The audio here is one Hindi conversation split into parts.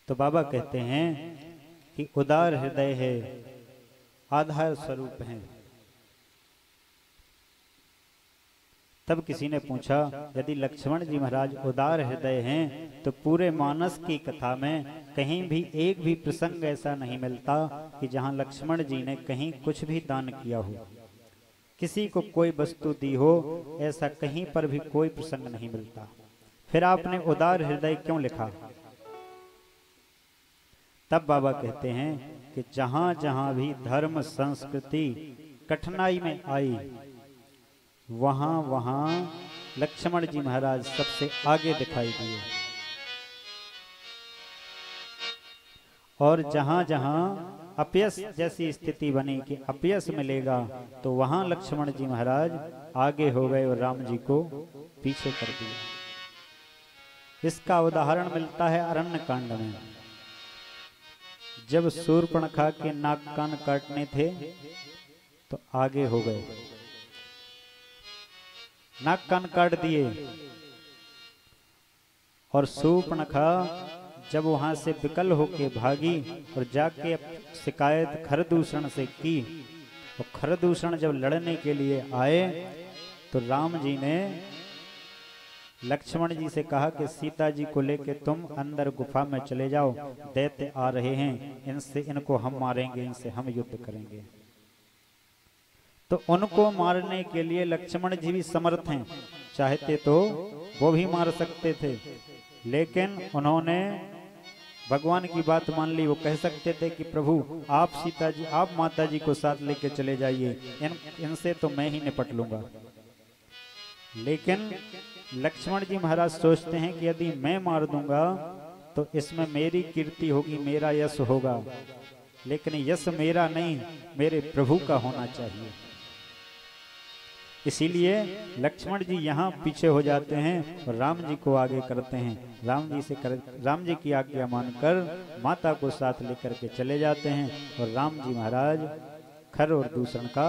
तो बाबा कहते हैं कि उदार हृदय है, आधार स्वरूप है। तब किसी ने पूछा, यदि लक्ष्मण जी महाराज उदार हृदय हैं तो पूरे मानस की कथा में कहीं भी एक भी प्रसंग ऐसा नहीं मिलता कि जहां लक्ष्मण जी ने कहीं कुछ भी दान किया हो, किसी को कोई वस्तु दी हो, ऐसा कहीं पर भी कोई प्रसंग नहीं मिलता। फिर आपने उदार हृदय क्यों लिखा? तब बाबा कहते हैं कि जहां जहां भी धर्म संस्कृति कठिनाई में आई, वहां वहां लक्ष्मण जी महाराज सबसे आगे दिखाई दिए, और जहां जहां अपयश जैसी स्थिति बनी कि अपयश मिलेगा, तो वहां लक्ष्मण जी महाराज आगे हो गए और राम जी को पीछे कर दिया। इसका उदाहरण मिलता है अरण्य कांड में। जब शूर्पणखा के नाक कान काटने थे तो आगे हो गए, नाक कान काट दिए, और शूर्पणखा जब वहां से विकल होके भागी और जाके शिकायत खरदूषण से की, और खरदूषण जब लड़ने के लिए आए तो राम जी ने लक्ष्मण जी से कहा कि सीता जी को लेके तुम अंदर गुफा में चले जाओ, दैत्य आ रहे हैं, इनको हम मारेंगे, इनसे हम युद्ध करेंगे। तो उनको मारने के लिए लक्ष्मण जी भी समर्थ हैं, चाहते तो वो भी मार सकते थे, लेकिन उन्होंने भगवान की बात मान ली। वो कह सकते थे कि प्रभु आप सीता जी, आप माता जी को साथ लेके चले जाइए, इनसे तो मैं ही निपट लूंगा। लेकिन लक्ष्मण जी महाराज सोचते हैं कि यदि मैं मार दूंगा तो इसमें मेरी कीर्ति होगी, मेरा यश होगा, लेकिन यश मेरा नहीं, मेरे प्रभु का होना चाहिए। इसीलिए लक्ष्मण जी यहाँ पीछे हो जाते हैं और राम जी को आगे करते हैं। राम जी की आज्ञा मानकर माता को साथ लेकर के चले जाते हैं और राम जी महाराज खर और दूषण का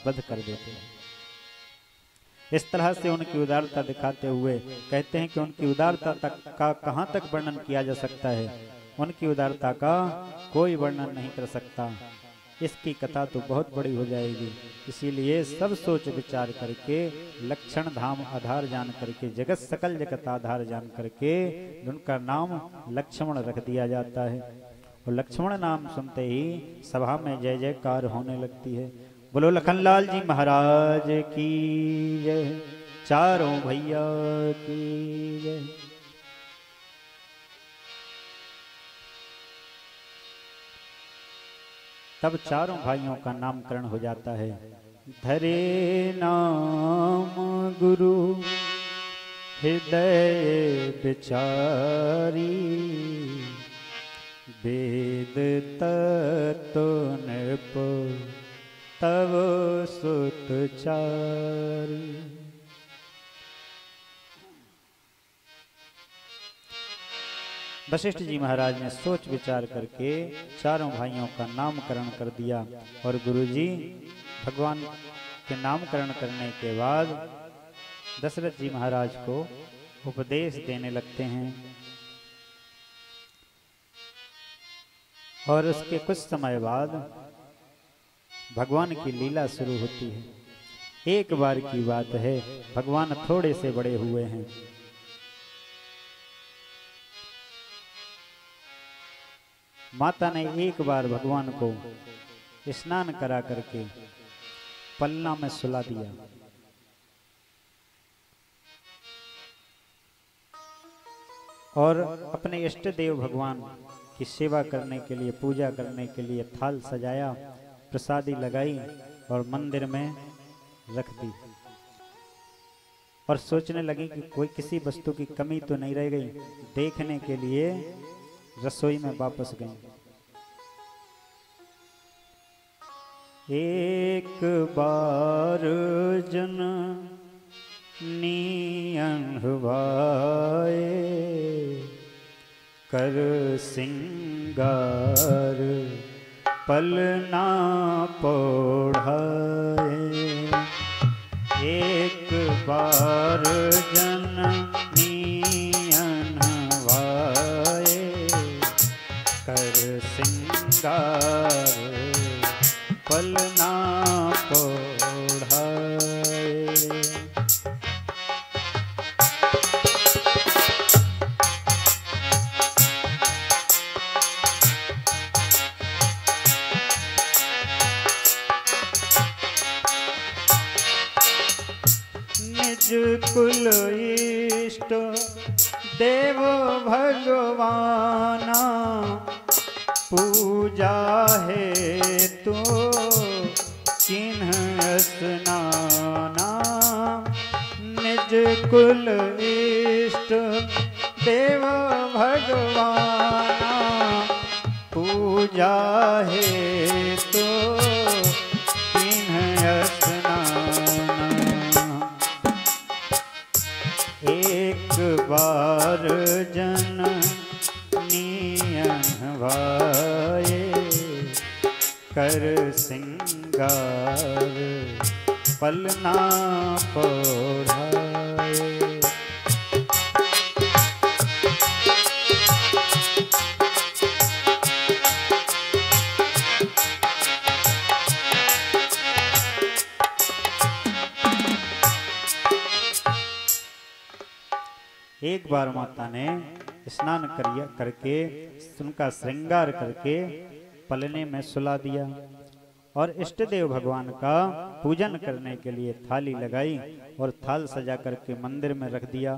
वध कर देते हैं। इस तरह से उनकी उदारता दिखाते हुए कहते हैं कि उनकी उदारता का कहाँ तक वर्णन किया जा सकता है, उनकी उदारता का कोई वर्णन नहीं कर सकता। इसकी कथा तो बहुत बड़ी हो जाएगी। इसीलिए सब सोच विचार करके, लक्षण धाम आधार जान करके, जगत सकल जगत आधार जान करके उनका नाम लक्ष्मण रख दिया जाता है। और लक्ष्मण नाम सुनते ही सभा में जय जयकार होने लगती है। बोलो लखनलाल जी महाराज की जय, चारों भैया की जय। तब चारों भाइयों का नामकरण हो जाता है। धरे नाम गुरु हृदय विचारी, वेद तत्व नृप तव सुत चारी। वशिष्ठ जी महाराज ने सोच विचार करके चारों भाइयों का नामकरण कर दिया, और गुरुजी भगवान के नामकरण करने के बाद दशरथ जी महाराज को उपदेश देने लगते हैं। और उसके कुछ समय बाद भगवान की लीला शुरू होती है। एक बार की बात है, भगवान थोड़े से बड़े हुए हैं। माता ने एक बार भगवान को स्नान करा करके पलना में सुला दिया। और अपने इष्ट देव भगवान की सेवा करने के लिए, पूजा करने के लिए थाल सजाया, प्रसादी लगाई और मंदिर में रख दी। और सोचने लगी कि कोई किसी वस्तु की कमी तो नहीं रह गई। देखने के लिए रसोई में वापस गई। एक बार जन नियंहवाए, कर सिंगार पलना पोढ़ाए। एक बार जन नियंहवाए, इष्ट देव भगवाना, पूजा है तो किन्ह स्नाना। निज कुल इष्ट देव भगवाना, पूजा है तो किन्ह स्नाना। एक बार जननियन भाए, कर सिंगार पलना पौढ़ाए। एक बार माता ने स्नान करके उनका श्रृंगार करके पलने में सुला दिया और इष्ट देव भगवान का पूजन करने के लिए थाली लगाई और थाल सजा करके मंदिर में रख दिया।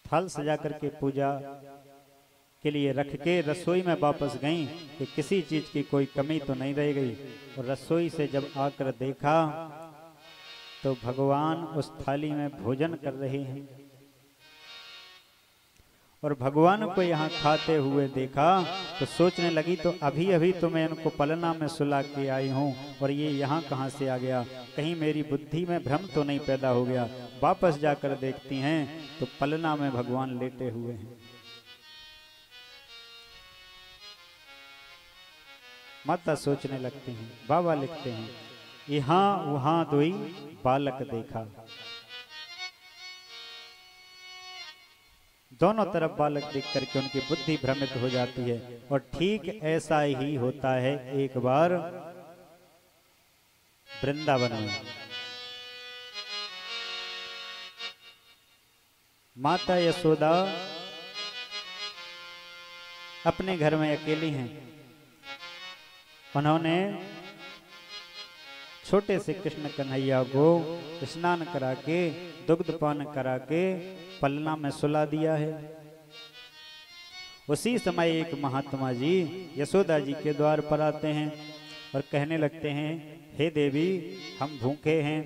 थाल सजा करके पूजा के लिए रख के रसोई में वापस गईं कि किसी चीज की कोई कमी तो नहीं रह गई। और रसोई से जब आकर देखा तो भगवान उस थाली में भोजन कर रहे हैं और भगवान को यहाँ खाते हुए देखा तो सोचने लगी तो अभी अभी तो मैं इनको पलना में सुला के आई हूँ और ये यहाँ कहाँ से आ गया, कहीं मेरी बुद्धि में भ्रम तो नहीं पैदा हो गया। वापस जाकर देखती हैं तो पलना में भगवान लेटे हुए हैं। माता सोचने लगती हैं। बाबा लिखते हैं, यहाँ वहां दोई बालक देखा। दोनों तरफ बालक देख करके उनकी बुद्धि भ्रमित हो जाती है। और ठीक ऐसा ही होता है एक बार वृंदावन में। माता यशोदा अपने घर में अकेली हैं। उन्होंने छोटे से कृष्ण कन्हैया को स्नान करा के दुग्ध पान करा के पलना में सुला दिया है। उसी समय एक महात्मा जी यशोदा जी के द्वार पर आते हैं और कहने लगते हैं, हे देवी, हम भूखे हैं,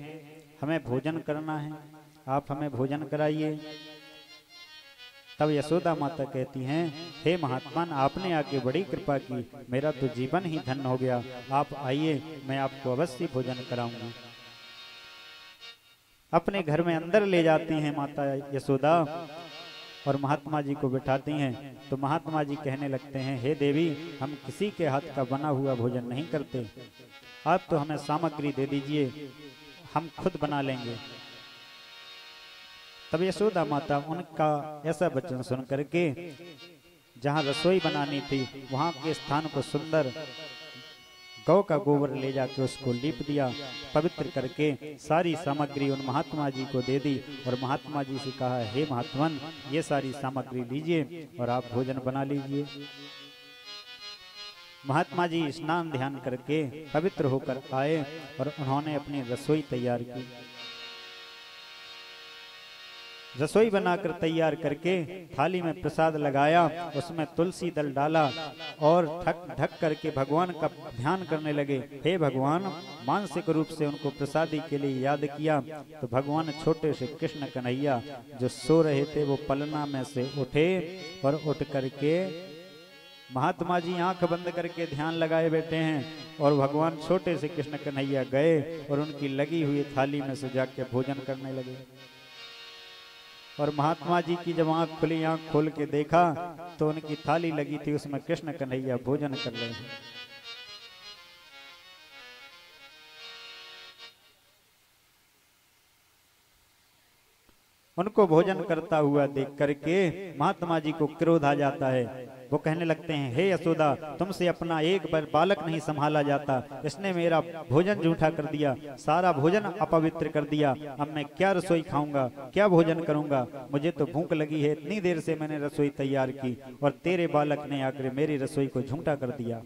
हमें भोजन करना है, आप हमें भोजन कराइए। तब यशोदा माता कहती हैं, हे महात्मन, आपने आके बड़ी कृपा की, मेरा तो जीवन ही धन्य हो गया, आप आइए, मैं आपको अवश्य भोजन कराऊंगा। अपने घर में अंदर ले जाती हैं माता यशोदा और महात्मा जी को बिठाती हैं। तो महात्मा जी कहने लगते हैं, हे देवी, हम किसी के हाथ का बना हुआ भोजन नहीं करते, आप तो हमें सामग्री दे दीजिए, हम खुद बना लेंगे। तब यशोदा माता उनका ऐसा वचन सुन करके जहाँ रसोई बनानी थी वहाँ के स्थान को सुंदर गौ का गोबर ले जाके उसको लीप दिया, पवित्र करके सारी सामग्री उन महात्मा जी को दे दी और महात्मा जी से कहा, हे महात्मन, ये सारी सामग्री लीजिए और आप भोजन बना लीजिए। महात्मा जी स्नान ध्यान करके पवित्र होकर आए और उन्होंने अपनी रसोई तैयार की। रसोई बनाकर तैयार करके थाली में प्रसाद लगाया, उसमें तुलसी दल डाला और ढक करके भगवान का ध्यान करने लगे। हे भगवान, मानसिक रूप से उनको प्रसादी के लिए याद किया तो भगवान छोटे से कृष्ण कन्हैया जो सो रहे थे वो पलना में से उठे और उठ करके महात्मा जी आंख बंद करके ध्यान लगाए बैठे हैं और भगवान छोटे से कृष्ण कन्हैया गए और उनकी लगी हुई थाली में से जाके भोजन करने लगे। और महात्मा जी की जब आंख खुली, आंख खोल के देखा तो उनकी थाली लगी थी, उसमें कृष्ण कन्हैया भोजन कर रहे हैं। उनको भोजन करता हुआ देख करके महात्मा जी को क्रोध आ जाता है। वो कहने लगते हैं, हे यशोदा, तुमसे अपना एक बार बालक नहीं संभाला जाता, इसने मेरा भोजन झूठा कर दिया, सारा भोजन अपवित्र कर दिया, अब मैं क्या रसोई खाऊंगा, क्या भोजन करूंगा, मुझे तो भूख लगी है, इतनी देर से मैंने रसोई तैयार की और तेरे बालक ने आकर मेरी रसोई को झूठा कर दिया।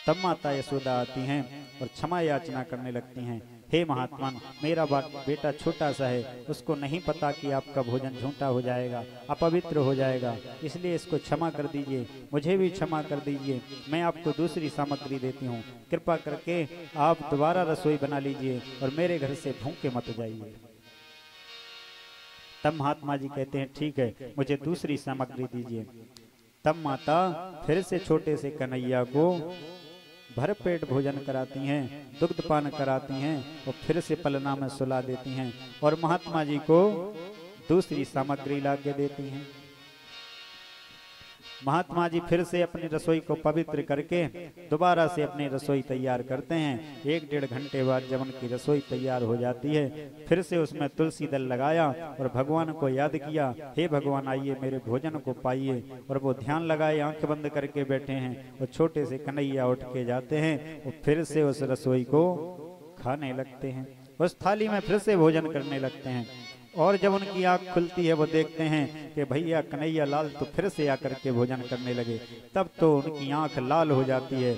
तब माता यशोदा आती हैं और क्षमा याचना करने लगती हैं। हे महात्मन, मेरा बेटा छोटा सा है, उसको नहीं पता कि आपका भोजन झूठा हो जाएगा, अपवित्र हो जाएगा, इसलिए इसको क्षमा कर दीजिए, मुझे भी क्षमा कर दीजिए। मैं आपको दूसरी सामग्री देती हूँ, कृपा करके आप दोबारा रसोई बना लीजिए और मेरे घर से भूखे मत जाइए। तब महात्मा जी कहते हैं ठीक है, मुझे दूसरी सामग्री दीजिए। तब माता फिर से छोटे से कन्हैया को भरपेट भोजन कराती हैं, दुग्धपान कराती हैं और फिर से पलना में सुला देती हैं और महात्मा जी को दूसरी सामग्री ला के देती हैं। महात्मा जी फिर से अपनी रसोई को पवित्र करके दोबारा से अपनी रसोई तैयार करते हैं। 1-1.5 घंटे बाद जब उनकी रसोई तैयार हो जाती है, फिर से उसमें तुलसी दल लगाया और भगवान को याद किया, हे भगवान आइए मेरे भोजन को पाइए। और वो ध्यान लगाए आंख बंद करके बैठे हैं और छोटे से कन्हैया उठ के जाते हैं और फिर से उस रसोई को खाने लगते हैं, उस थाली में फिर से भोजन करने लगते हैं। और जब उनकी आंख खुलती है वो देखते हैं कि भैया कन्हैया लाल तो फिर से आकर के भोजन करने लगे। तब तो उनकी आंख लाल हो जाती है,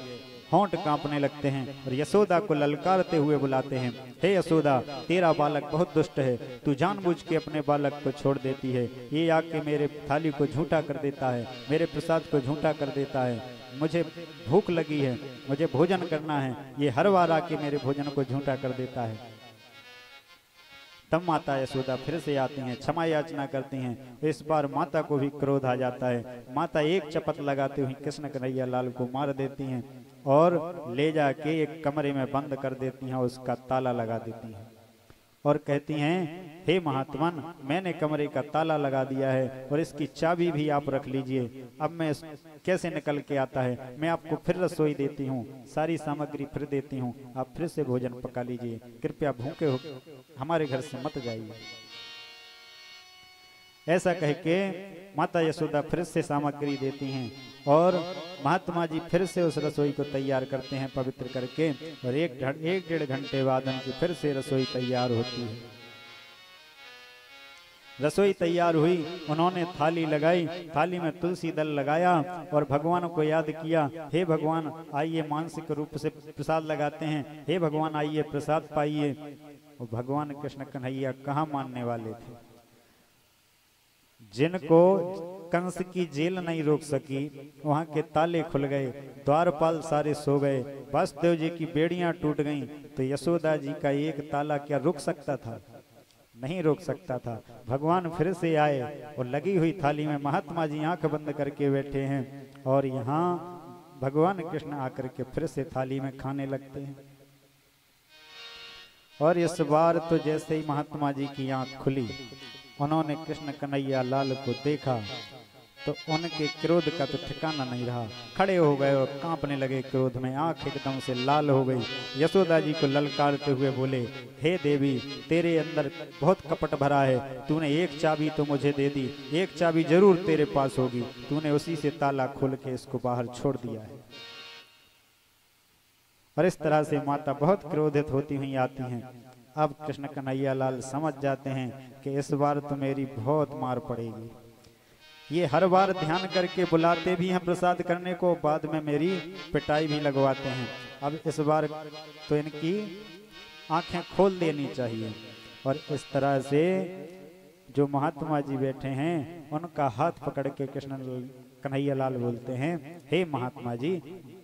होंठ कांपने लगते हैं और यशोदा को ललकारते हुए बुलाते हैं, हे यशोदा, तेरा बालक बहुत दुष्ट है, तू जानबूझ के अपने बालक को छोड़ देती है, ये आके मेरे थाली को झूठा कर देता है, मेरे प्रसाद को झूठा कर देता है, मुझे भूख लगी है, मुझे भोजन करना है, ये हर बार आके मेरे भोजन को झूठा कर देता है। तब माता यशोदा फिर से आती हैं, क्षमा याचना करती हैं। इस बार माता को भी क्रोध आ जाता है, माता एक चपत लगाते हुए कृष्ण कन्हैया लाल को मार देती हैं और ले जाके एक कमरे में बंद कर देती हैं, उसका ताला लगा देती हैं और कहती हैं, हे महात्मन, मैंने कमरे का ताला लगा दिया है और इसकी चाबी भी आप रख लीजिए, अब मैं कैसे निकल के आता है, मैं आपको फिर रसोई देती हूँ, सारी सामग्री फिर देती हूँ, आप फिर से भोजन पका लीजिए, कृपया भूखे हो हमारे घर से मत जाइए। ऐसा कह के माता यशोदा फिर से सामग्री देती हैं और महात्मा जी फिर से उस रसोई को तैयार करते हैं पवित्र करके और 1-1.5 घंटे बाद उनकी फिर से रसोई तैयार होती है। रसोई तैयार हुई, उन्होंने थाली लगाई, थाली में तुलसी दल लगाया और भगवान को याद किया, हे भगवान आइए मानसिक रूप से प्रसाद लगाते हैं, हे भगवान आइए प्रसाद पाइए। और भगवान कृष्ण कन्हैया कहाँ मानने वाले थे, जिनको कंस की जेल नहीं रोक सकी, वहां के ताले खुल गए, द्वारपाल सारे सो गए, वासुदेव जी की बेड़ियां टूट गईं, तो यशोदा जी का एक ताला क्या रुक सकता था? नहीं रोक सकता था। भगवान फिर से आए और लगी हुई थाली में महात्मा जी आंख बंद करके बैठे हैं और यहाँ भगवान कृष्ण आकर के फिर से थाली में खाने लगते हैं। और इस बार तो जैसे ही महात्मा जी की आंख खुली, उन्होंने कृष्ण कन्हैया लाल को देखा तो उनके क्रोध का तो ठिकाना नहीं रहा, खड़े हो गए और कांपने लगे क्रोध में, आंख एकदम से लाल हो गई। यशोदा जी को ललकारते हुए बोले, हे देवी, तेरे अंदर बहुत कपट भरा है, तूने एक चाबी तो मुझे दे दी, एक चाबी जरूर तेरे पास होगी, तूने उसी से ताला खोल के इसको बाहर छोड़ दिया है। और इस तरह से माता बहुत क्रोधित होती हुई आती हैं। अब कृष्ण कन्हैया लाल समझ जाते हैं कि इस बार तो मेरी बहुत मार पड़ेगी। ये हर बार ध्यान करके बुलाते भी हैं प्रसाद करने को, बाद में मेरी पिटाई भी लगवाते हैं। अब इस बार तो इनकी आंखें खोल देनी चाहिए। और इस तरह से जो महात्मा जी बैठे हैं उनका हाथ पकड़ के कृष्ण कन्हैया लाल बोलते हैं, हे महात्मा जी,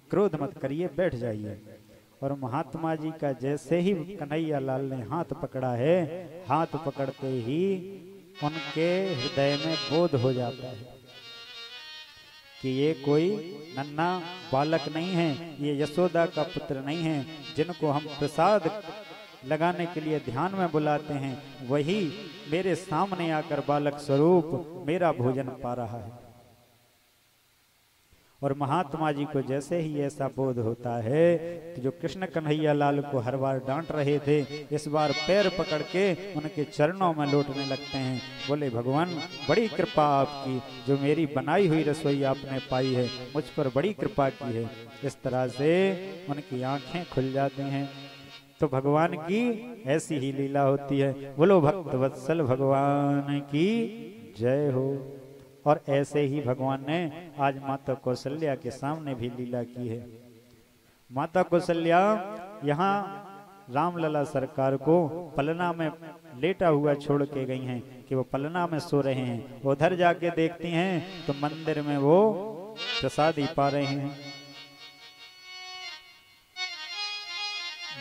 क्रोध मत करिए, बैठ जाइए। और महात्मा जी का जैसे ही कन्हैया लाल ने हाथ पकड़ा है, हाथ पकड़ते ही उनके हृदय में बोध हो जाता है कि ये कोई नन्हा बालक नहीं है, ये यशोदा का पुत्र नहीं है, जिनको हम प्रसाद लगाने के लिए ध्यान में बुलाते हैं, वही मेरे सामने आकर बालक स्वरूप मेरा भोजन पा रहा है। और महात्मा जी को जैसे ही ऐसा बोध होता है तो जो कृष्ण कन्हैया लाल को हर बार डांट रहे थे, इस बार पैर पकड़ के उनके चरणों में लौटने लगते हैं। बोले, भगवान बड़ी कृपा आपकी, जो मेरी बनाई हुई रसोई आपने पाई है, मुझ पर बड़ी कृपा की है। इस तरह से उनकी आंखें खुल जाती हैं। तो भगवान की ऐसी ही लीला होती है। बोलो भक्त वत्सल भगवान की जय हो। और ऐसे ही भगवान ने आज माता कौशल्या के सामने भी लीला की है। माता कौशल्या यहाँ रामलला सरकार को पलना में लेटा हुआ छोड़ के गई हैं कि वो पलना में सो रहे हैं। उधर जाके देखती हैं तो मंदिर में वो प्रसाद ही पा रहे हैं।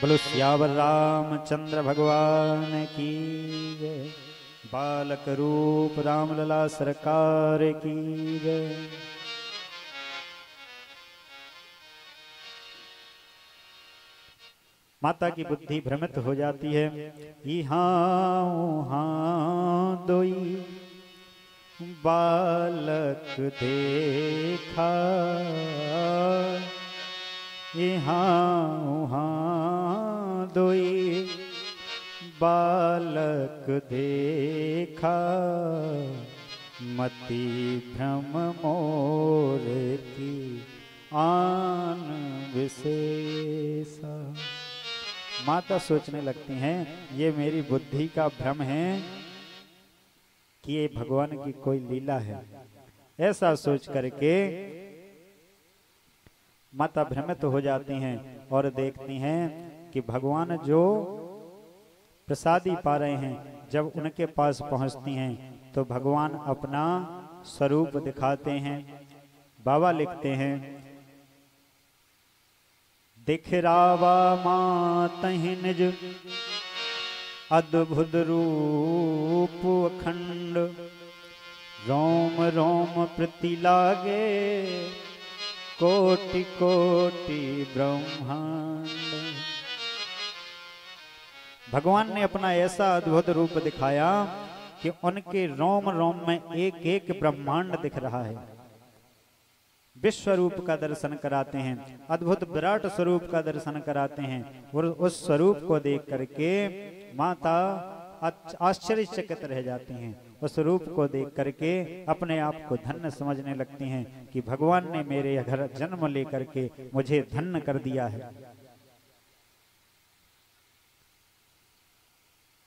बोलो सियावर रामचंद्र भगवान की जय। बालक रूप रामलला सरकार की जय। माता की बुद्धि भ्रमित हो जाती है। यहाँ दोई बालक देखा, यहाँ दोई बालक देखा, मति भ्रम मोर की आन विशेषा। माता सोचने लगती हैं ये मेरी बुद्धि का भ्रम है कि ये भगवान की कोई लीला है। ऐसा सोच करके माता भ्रमित हो जाती हैं और देखती हैं कि भगवान जो प्रसादी पा रहे हैं, जब उनके पास पहुंचती हैं तो भगवान अपना स्वरूप दिखाते हैं। बाबा लिखते हैं, दिखरावा मातहि निज अद्भुत रूप अखंड, रोम रोम प्रति लागे कोटि कोटि ब्रह्मांड। भगवान ने अपना ऐसा अद्भुत रूप दिखाया कि उनके रोम रोम में एक एक ब्रह्मांड दिख रहा है। विश्व रूप का दर्शन कराते हैं, अद्भुत विराट स्वरूप का दर्शन कराते हैं और उस स्वरूप को देख करके माता आश्चर्यचकित रह जाती हैं। उस रूप को देख करके अपने आप को धन्य समझने लगती हैं कि भगवान ने मेरे घर जन्म लेकर के मुझे धन्य कर दिया है।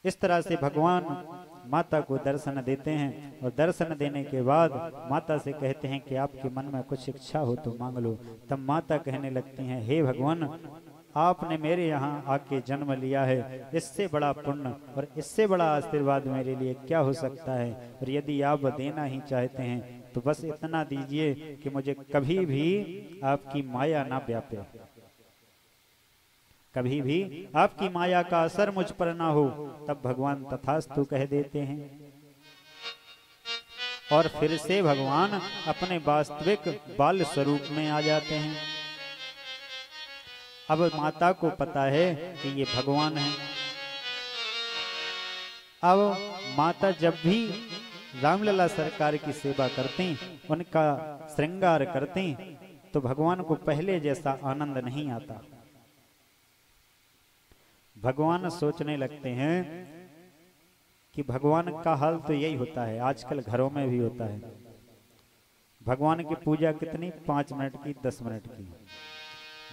इस तरह से भगवान माता को दर्शन देते हैं और दर्शन देने के बाद माता से कहते हैं कि आपके मन में कुछ इच्छा हो तो मांग लो। तब माता कहने लगती हैं, हे भगवान, आपने मेरे यहाँ आके जन्म लिया है, इससे बड़ा पुण्य और इससे बड़ा आशीर्वाद मेरे लिए क्या हो सकता है। और यदि आप देना ही चाहते हैं तो बस इतना दीजिए कि मुझे कभी भी आपकी माया ना व्यापे, कभी भी आपकी माया का असर मुझ पर ना हो। तब भगवान तथास्तु कह देते हैं और फिर से भगवान अपने वास्तविक बाल स्वरूप में आ जाते हैं। अब माता को पता है कि ये भगवान है। अब माता जब भी रामलला सरकार की सेवा करती, उनका श्रृंगार करती, तो भगवान को पहले जैसा आनंद नहीं आता। भगवान सोचने लगते हैं कि भगवान का हाल तो यही होता है, आजकल घरों में भी होता है। भगवान की पूजा कितनी, 5 मिनट की, 10 मिनट की।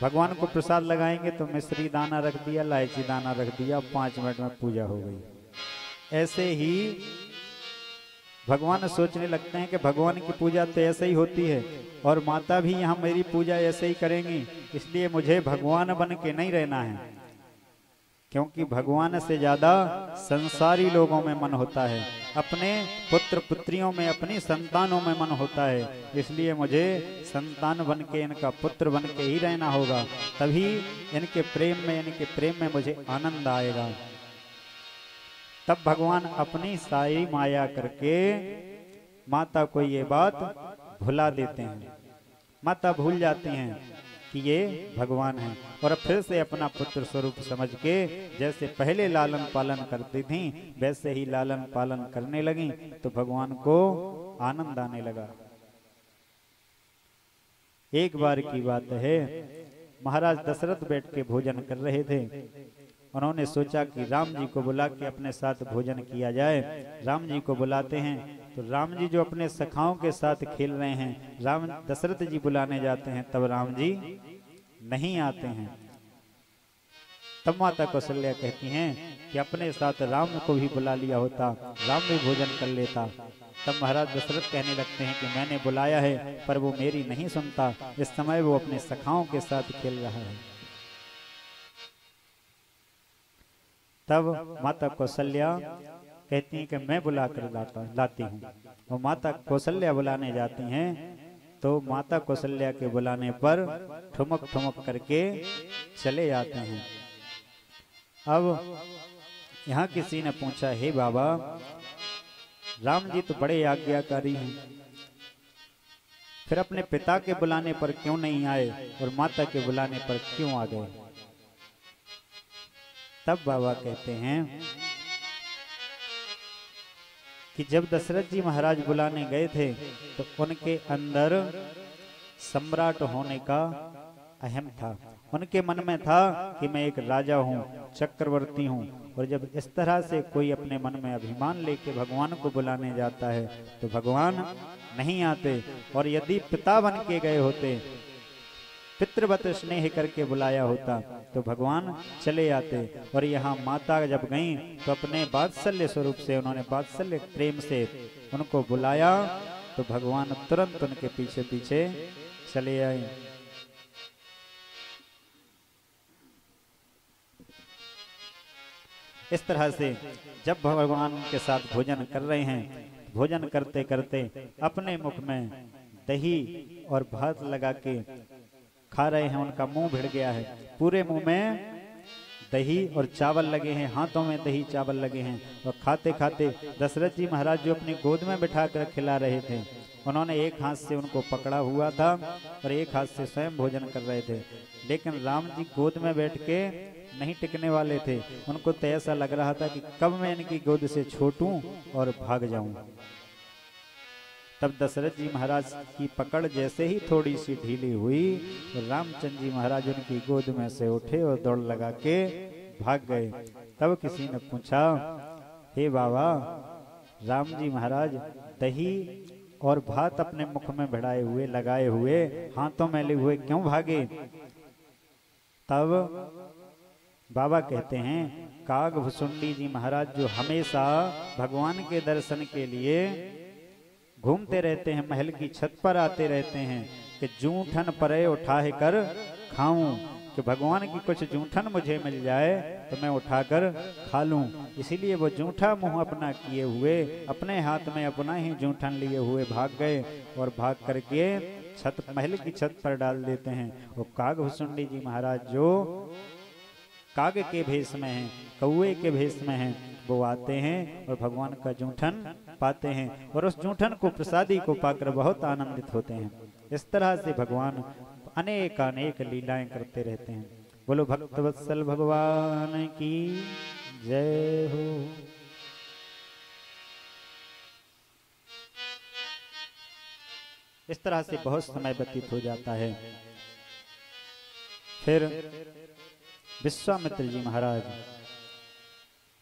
भगवान को प्रसाद लगाएंगे तो मिश्री दाना रख दिया, इलायची दाना रख दिया, 5 मिनट में पूजा हो गई। ऐसे ही भगवान सोचने लगते हैं कि भगवान की पूजा तो ऐसे ही होती है और माता भी यहाँ मेरी पूजा ऐसे ही करेंगी, इसलिए मुझे भगवान बन के नहीं रहना है। क्योंकि भगवान से ज्यादा संसारी लोगों में मन होता है, अपने पुत्र पुत्रियों में, अपनी संतानों में मन होता है। इसलिए मुझे संतान बन के, इनका पुत्र बन के ही रहना होगा, तभी इनके प्रेम में मुझे आनंद आएगा। तब भगवान अपनी सारी माया करके माता को ये बात भुला देते हैं। माता भूल जाती हैं कि ये भगवान हैं और फिर से अपना पुत्र स्वरूप समझ के जैसे पहले लालन पालन करती थी वैसे ही लालन पालन करने लगी। तो भगवान को आनंद आने लगा। एक बार की बात है, महाराज दशरथ बैठ के भोजन कर रहे थे। उन्होंने सोचा कि राम जी को बुला के अपने साथ भोजन किया जाए। राम जी को बुलाते हैं तो राम जी जो अपने सखाओं के साथ खेल रहे हैं, राम दशरथ जी बुलाने जाते हैं, तब राम जी नहीं आते हैं। तब माता कौशल्या कहती हैं कि अपने साथ राम को भी बुला लिया होता, राम भी भोजन कर लेता। तब महाराज दशरथ कहने लगते हैं कि मैंने बुलाया है पर वो मेरी नहीं सुनता, इस समय वो अपने सखाओं के साथ खेल रहा है। तब माता कौशल्या कहती हैं कि मैं बुला कर लाती हूँ। और माता कौशल्या बुलाने जाती हैं तो माता कौशल्या के बुलाने पर ठुमक ठुमक करके चले जाते हैं। अब यहाँ किसी ने पूछा, हे बाबा, राम जी तो बड़े आज्ञाकारी हैं, फिर अपने पिता के बुलाने पर क्यों नहीं आए और माता के बुलाने पर क्यों आ गए? तब बाबा कहते हैं कि जब दशरथ जी महाराज बुलाने गए थे तो उनके अंदर सम्राट होने का अहम था। उनके मन में था कि मैं एक राजा हूँ, चक्रवर्ती हूँ। और जब इस तरह से कोई अपने मन में अभिमान लेके भगवान को बुलाने जाता है तो भगवान नहीं आते। और यदि पिता बन के गए होते, पितृवत स्नेह करके बुलाया होता तो भगवान चले आते। और यहाँ माता जब गई तो अपने वात्सल्य स्वरूप से, उन्होंने वात्सल्य प्रेम से उनको बुलाया तो भगवान तुरंत उनके पीछे पीछे चले आए। इस तरह से जब भगवान के साथ भोजन कर रहे हैं, भोजन करते करते अपने मुख में दही और भात लगा के खा रहे हैं, उनका मुंह भिड़ गया है, पूरे मुंह में दही और चावल लगे हैं, हाथों में दही चावल लगे हैं। और खाते खाते दशरथ जी महाराज जो अपनी गोद में बिठा कर खिला रहे थे, उन्होंने एक हाथ से उनको पकड़ा हुआ था और एक हाथ से स्वयं भोजन कर रहे थे। लेकिन राम जी गोद में बैठ के नहीं टिकने वाले थे। उनको तो ऐसा लग रहा था कि कब मैं इनकी गोद से छूटूं और भाग जाऊं। तब दशरथ जी महाराज की पकड़ जैसे ही थोड़ी सी ढीली हुई तो रामचंद्र जी महाराज उनकी गोद में से उठे और दौड़ लगा के भाग गए। तब किसी ने पूछा, हे बाबा, राम जी महाराज दही और भात अपने मुख में भिड़ाए हुए, लगाए हुए, हाथों में लिए हुए क्यों भागे? तब बाबा कहते हैं, कागभुसुंडी जी महाराज जो हमेशा भगवान के दर्शन के लिए घूमते रहते हैं, महल की छत पर आते रहते हैं कि जूठन परे उठाए कर खाऊं, कि भगवान की कुछ जूठन मुझे मिल जाए तो मैं उठाकर खा लूं। इसीलिए वो जूठा मुंह अपना किए हुए, अपने हाथ में अपना ही जूठन लिए हुए भाग गए और भाग करके छत, महल की छत पर डाल देते हैं। वो कागभुसुंडी जी महाराज जो काग के भेष में हैं, कौए के भेष में हैं, वो आते हैं और भगवान का जूठन पाते हैं और उस जूठन को, प्रसादी को पाकर बहुत आनंदित होते हैं। इस तरह से भगवान अनेक अनेक लीलाएं करते रहते हैं। बोलो भक्तवत्सल भगवान की जय हो। इस तरह से बहुत समय व्यतीत हो जाता है। फिर विश्वामित्र जी महाराज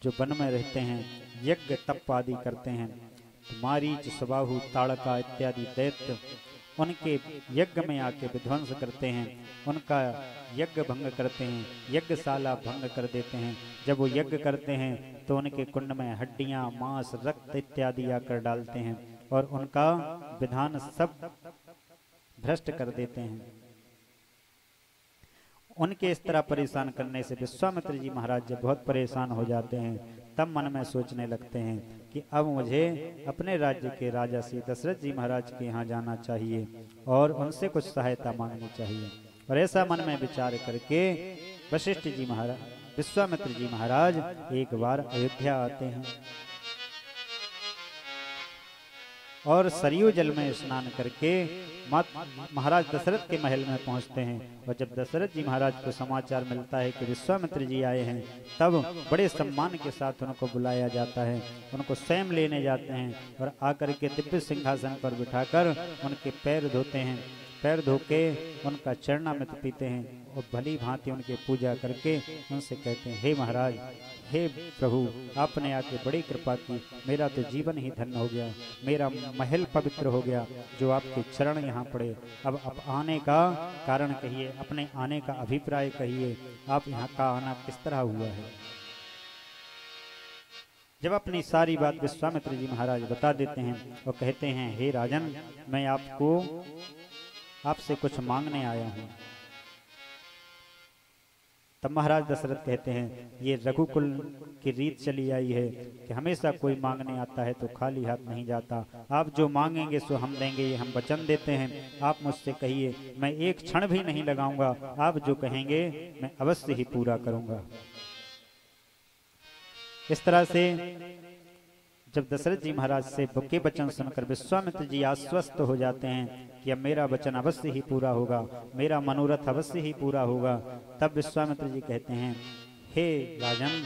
जो वन में रहते हैं, यज्ञ तप आदि करते हैं, तो मारीच, सुबाहु, ताड़का इत्यादि दैत्य उनके यज्ञ में आके विध्वंस करते हैं, उनका यज्ञ भंग करते हैं, यज्ञशाला भंग कर देते हैं। जब वो यज्ञ करते हैं तो उनके कुंड में हड्डियां, मांस, रक्त इत्यादि आकर डालते हैं और उनका विधान सब भ्रष्ट कर देते हैं। उनके इस तरह परेशान करने से विश्वामित्र जी महाराज जब बहुत परेशान हो जाते हैं, तब मन में सोचने लगते हैं कि अब मुझे अपने राज्य के राजा श्री दशरथ जी महाराज के यहाँ जाना चाहिए और उनसे कुछ सहायता मांगनी चाहिए। और ऐसा मन में विचार करके वशिष्ठ जी महाराज, विश्वामित्र जी महाराज एक बार अयोध्या आते हैं और सरयू जल में स्नान करके महाराज दशरथ के महल में पहुंचते हैं। और जब दशरथ जी महाराज को समाचार मिलता है कि विश्वामित्र जी आए हैं, तब बड़े सम्मान के साथ उनको बुलाया जाता है, उनको स्वयं लेने जाते हैं और आकर के दिव्य सिंहासन पर बिठाकर उनके पैर धोते हैं। पैर धो के उनका चरणामृत पीते हैं और भली भांति उनके पूजा करके उनसे कहते हैं, हे महाराज, हे प्रभु, आपने आके बड़ी कृपा की, मेरा तो जीवन ही धन्य हो गया, मेरा महल पवित्र हो गया जो आपके चरण यहाँ पड़े। अब आप आने का कारण कहिए, अपने आने का अभिप्राय कहिए, आप यहाँ का आना किस तरह हुआ है। जब अपनी सारी बात विश्वामित्र जी महाराज बता देते हैं और कहते हैं, हे राजन, मैं आपसे कुछ मांगने आया हूं। तब महाराज दशरथ कहते हैं ये रघुकुल की रीत चली आई है कि हमेशा कोई मांगने आता है तो खाली हाथ नहीं जाता। आप जो मांगेंगे सो हम देंगे, ये हम वचन देते हैं। आप मुझसे कहिए, मैं एक क्षण भी नहीं लगाऊंगा। आप जो कहेंगे मैं अवश्य ही पूरा करूंगा। इस तरह से जब दशरथ जी महाराज से के वचन सुनकर विश्वामित्र जी आश्वस्त हो जाते हैं कि अब मेरा वचन अवश्य ही पूरा होगा, मेरा मनोरथ अवश्य ही पूरा होगा, तब विश्वामित्र जी कहते हैं, हे राजन,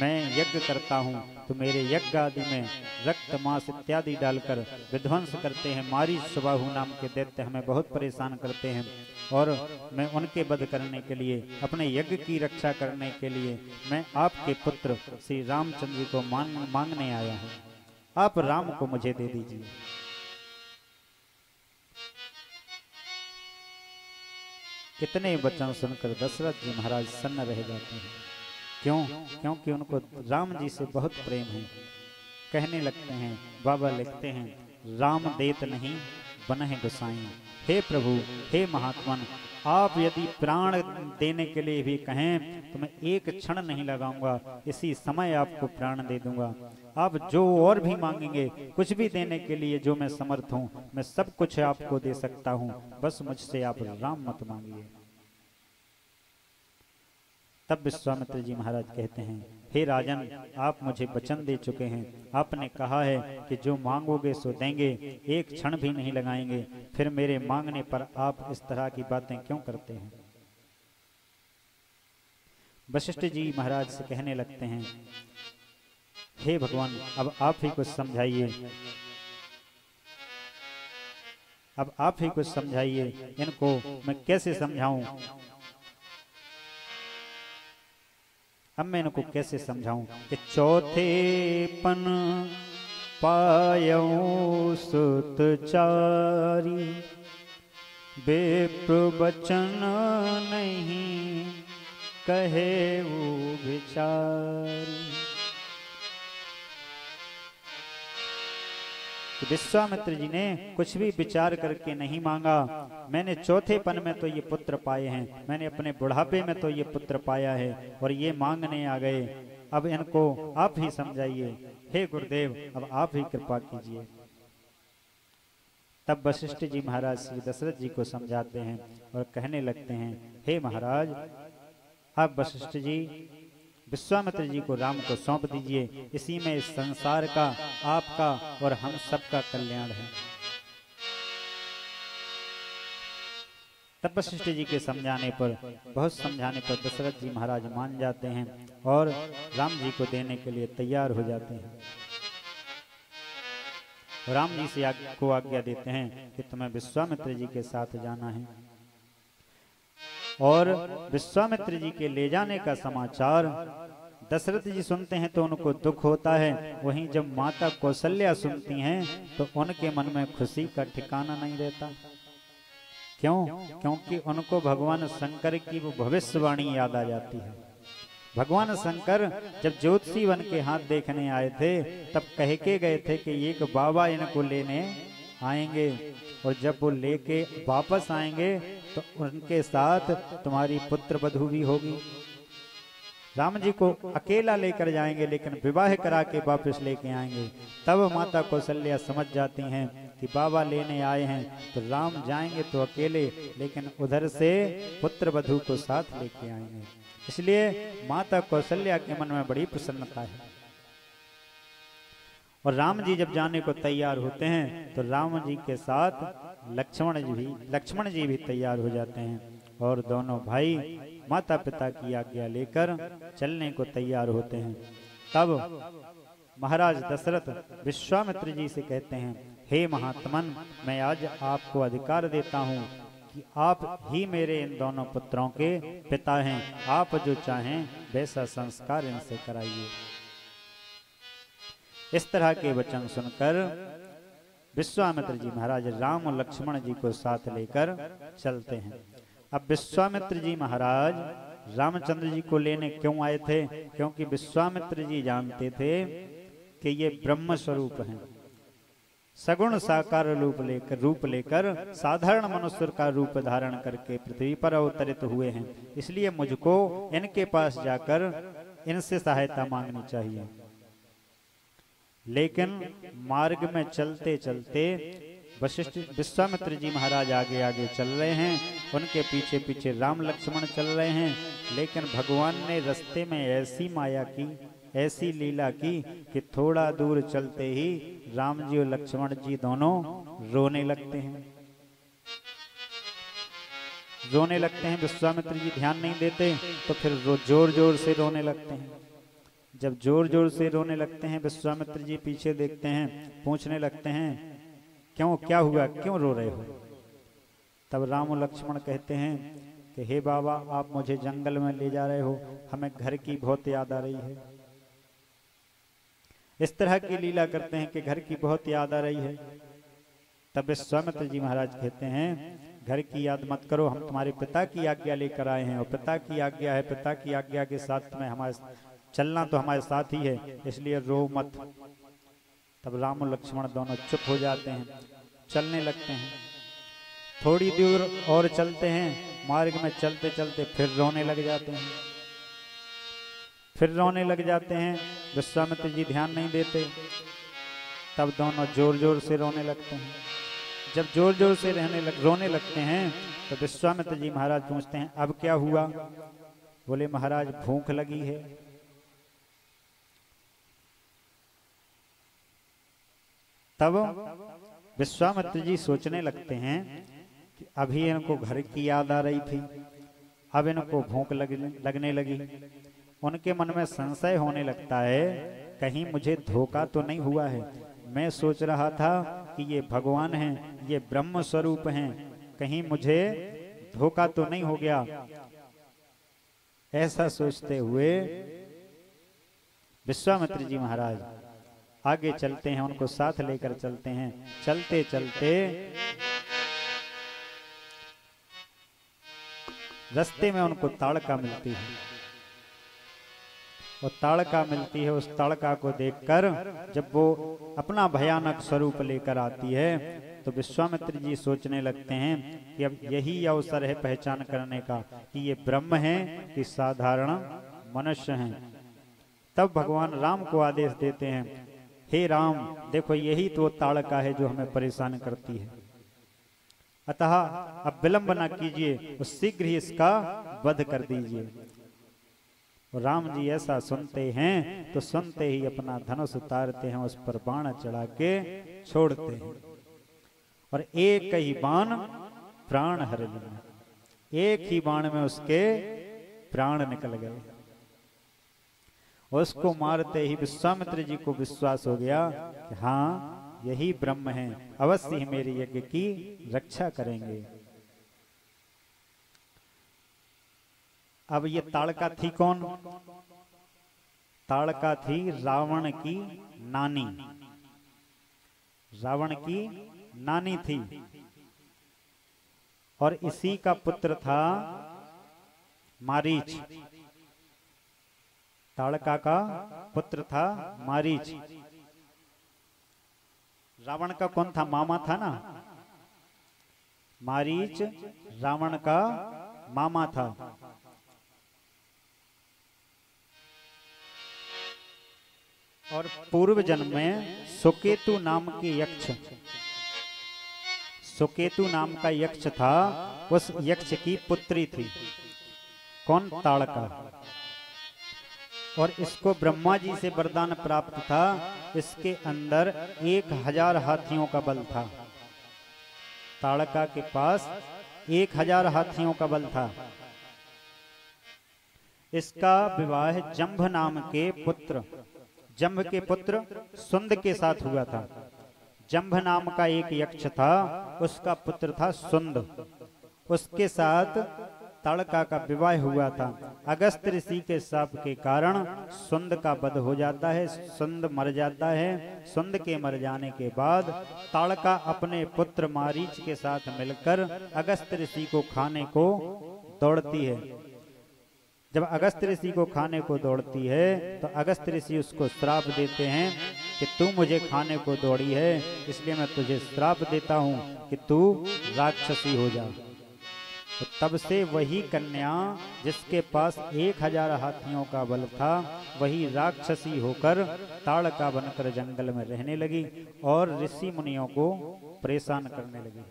मैं यज्ञ करता हूँ तो मेरे यज्ञ आदि में रक्त मांस इत्यादि डालकर विध्वंस करते हैं। मारी सुबाहु नाम के दैत्य हमें बहुत परेशान करते हैं और मैं उनके वध करने के लिए, अपने यज्ञ की रक्षा करने के लिए मैं आपके पुत्र श्री रामचंद्र जी को मांगने आया हूँ। आप राम को मुझे दे दीजिए। इतने वचन सुनकर दशरथ जी महाराज सन्न रह जाते हैं। क्यों? क्योंकि उनको राम जी से बहुत प्रेम है। कहने लगते हैं, बाबा लिखते हैं, राम देत नहीं बनहि गोसाई। हे प्रभु, हे महात्मन, आप यदि प्राण देने के लिए भी कहें तो मैं एक क्षण नहीं लगाऊंगा, इसी समय आपको प्राण दे दूंगा। आप जो और भी मांगेंगे, कुछ भी देने के लिए जो मैं समर्थ हूं, मैं सब कुछ आपको दे सकता हूं, बस मुझसे आप राम मत मांगिए। तब विश्वामित्र जी महाराज कहते हैं, हे राजन, आप मुझे वचन दे चुके हैं। आपने कहा है कि जो मांगोगे सो देंगे, एक क्षण भी नहीं लगाएंगे। फिर मेरे मांगने पर आप इस तरह की बातें क्यों करते हैं? वशिष्ठ जी महाराज से कहने लगते हैं, हे भगवान, अब आप ही कुछ समझाइए, अब आप ही कुछ समझाइए, इनको मैं कैसे समझाऊं? अब मैं इनको कैसे समझाऊं कि चौथे पन पायऊ सुत चारी, विप्र वचन नहीं कहे वो विचारी। तो विश्वामित्र जी ने कुछ भी विचार करके नहीं मांगा। मैंने चौथे पन में तो ये पुत्र पाए हैं, मैंने अपने बुढ़ापे में तो ये पुत्र पाया है, और ये मांगने आ गए। अब इनको आप ही समझाइए। हे गुरुदेव, अब आप ही कृपा कीजिए। तब वशिष्ठ जी महाराज श्री दशरथ जी को समझाते हैं और कहने लगते हैं, हे महाराज, आप वशिष्ठ जी विश्वामित्र जी को राम को सौंप दीजिए। इसी में इस संसार का, आपका और हम सबका कल्याण है। तब वशिष्ठ जी के समझाने पर, बहुत समझाने पर दशरथ जी महाराज मान जाते हैं और राम जी को देने के लिए तैयार हो जाते हैं। राम जी से को आज्ञा देते हैं कि तुम्हें विश्वामित्र जी के साथ जाना है। और विश्वामित्र जी के ले जाने का समाचार दशरथ जी सुनते हैं तो उनको दुख होता है। वहीं जब माता कौशल्या सुनती हैं तो उनके मन में खुशी का ठिकाना नहीं रहता। क्यों? क्योंकि उनको भगवान शंकर की वो भविष्यवाणी याद आ जाती है। भगवान शंकर जब ज्योतिषी वन के हाथ देखने आए थे तब कह के गए थे कि एक बाबा इनको लेने आएंगे, और जब वो लेके वापस आएंगे तो उनके साथ तुम्हारी पुत्र वधू भी होगी। राम जी को अकेला लेकर जाएंगे लेकिन विवाह करा के वापस लेके आएंगे। तब माता कौशल्या समझ जाती हैं कि बाबा लेने आए हैं, तो राम जाएंगे तो अकेले, लेकिन उधर से पुत्र वधू को साथ लेके आएंगे। इसलिए माता कौशल्या के मन में बड़ी प्रसन्नता है। और राम जी जब जाने को तैयार होते हैं तो राम जी के साथ लक्ष्मण जी भी तैयार हो जाते हैं, और दोनों भाई माता पिता की आज्ञा लेकर चलने को तैयार होते हैं। तब महाराज दशरथ विश्वामित्र जी से कहते हैं, हे महात्मन, मैं आज आपको अधिकार देता हूँ कि आप ही मेरे इन दोनों पुत्रों के पिता हैं। आप जो चाहें वैसा संस्कार इनसे कराइए। इस तरह के वचन सुनकर विश्वामित्र जी महाराज राम और लक्ष्मण जी को साथ लेकर चलते हैं। अब विश्वामित्र जी महाराज रामचंद्र जी को लेने क्यों आए थे? क्योंकि विश्वामित्र जी जानते थे कि ये ब्रह्म स्वरूप हैं, सगुण साकार रूप लेकर साधारण मनुष्य का रूप धारण करके पृथ्वी पर अवतरित हुए हैं। इसलिए मुझको इनके पास जाकर इनसे सहायता मांगनी चाहिए। लेकिन मार्ग में चलते चलते वशिष्ठ विश्वामित्र जी महाराज आगे आगे चल रहे हैं, उनके पीछे पीछे राम लक्ष्मण चल रहे हैं। लेकिन भगवान ने रास्ते में ऐसी माया की, ऐसी लीला की कि थोड़ा दूर चलते ही राम जी और लक्ष्मण जी दोनों रोने लगते हैं। रोने लगते हैं। विश्वामित्र जी ध्यान नहीं देते तो फिर जोर जोर से रोने लगते हैं। जब जोर जोर से रोने लगते हैं, विश्वामित्र जी पीछे देखते हैं, पूछने लगते हैं क्यों, क्या हुआ, क्यों रो रहे हो? तब राम और लक्ष्मण कहते हैं कि हे बाबा, आप मुझे जंगल में ले जा रहे हो, हमें घर की बहुत याद आ रही है। इस तरह की लीला करते हैं कि घर की बहुत याद आ रही है। तब विश्वामित्र जी महाराज कहते हैं घर की याद मत करो, हम तुम्हारे पिता की आज्ञा लेकर आए हैं और पिता की आज्ञा है, पिता की आज्ञा के साथ में हमारे चलना तो हमारे साथ ही है, इसलिए रो मत। तब राम और लक्ष्मण दोनों चुप हो जाते हैं, चलने लगते हैं। थोड़ी दूर और चलते हैं, मार्ग में चलते चलते फिर रोने लग जाते हैं, फिर रोने लग जाते हैं। विश्वामित्र जी ध्यान नहीं देते, तब दोनों जोर जोर से रोने लगते हैं। जब जोर जोर से रोने लगते हैं तो विश्वामित्र जी महाराज पूछते हैं अब क्या हुआ? बोले महाराज भूख लगी है। तब विश्वामित्र जी सोचने लगते हैं कि अभी इनको घर की याद आ रही थी, अब इनको भूख लगने लगी। उनके मन में संशय होने लगता है कहीं मुझे धोखा तो नहीं हुआ है। मैं सोच रहा था कि ये भगवान हैं, ये ब्रह्म स्वरूप हैं, कहीं मुझे धोखा तो नहीं हो गया। ऐसा सोचते हुए विश्वामित्र जी महाराज आगे चलते हैं, उनको साथ लेकर चलते हैं। चलते चलते रास्ते में उनको ताड़का मिलती है, और ताड़का मिलती है। उस ताड़का को देखकर जब वो अपना भयानक स्वरूप लेकर आती है तो विश्वामित्र जी सोचने लगते हैं कि अब यही अवसर है पहचान करने का कि ये ब्रह्म हैं कि साधारण मनुष्य हैं। तब भगवान राम को आदेश देते हैं, हे राम, देखो यही तो ताड़का है जो हमें परेशान करती है, अतः अब विलंब न कीजिए, शीघ्र ही इसका वध कर दीजिए। राम जी ऐसा सुनते हैं तो सुनते ही अपना धनुष उतारते हैं, उस पर बाण चढ़ा के छोड़ते हैं, और एक ही बाण प्राण हर लिया। एक ही बाण में उसके प्राण निकल गए। उसको मारते ही विश्वामित्र जी को विश्वास हो गया कि हाँ यही ब्रह्म हैं, अवश्य ही मेरे यज्ञ की रक्षा करेंगे। अब ये ताड़का थी कौन? ताड़का थी रावण की नानी। रावण की नानी थी, और इसी का पुत्र था मारीच। ताड़का का पुत्र था मारीच। रावण का कौन था? मामा था ना। मारीच रावण का मामा था। और पूर्व जन्म में सुकेतु नाम के यक्ष, सुकेतु नाम का यक्ष था, उस यक्ष की पुत्री थी। कौन? ताड़का। और इसको ब्रह्मा जी से वरदान प्राप्त था, इसके अंदर 1000 हाथियों का बल था। ताड़का के पास 1000 हाथियों का बल था। इसका विवाह जंभ नाम के पुत्र, जंभ के पुत्र सुंद के साथ हुआ था। जंभ नाम का एक यक्ष था, उसका पुत्र था सुंद, उसके साथ ताड़का का विवाह हुआ था। अगस्त ऋषि के शाप के कारण सुंद का वध हो जाता है, सुंद मर जाता है। सुंद के मर जाने के बाद ताड़का अपने पुत्र मारीच के साथ मिलकर अगस्त ऋषि को खाने को दौड़ती है। जब अगस्त ऋषि को खाने को दौड़ती है तो अगस्त ऋषि उसको श्राप देते हैं कि तू मुझे खाने को दौड़ी है, इसलिए मैं तुझे श्राप देता हूँ कि तू राक्षसी हो जा। तो तब से वही कन्या जिसके पास 1000 हाथियों का बल था, वही राक्षसी होकर ताड़का बनकर जंगल में रहने लगी और ऋषि मुनियों को परेशान करने लगी।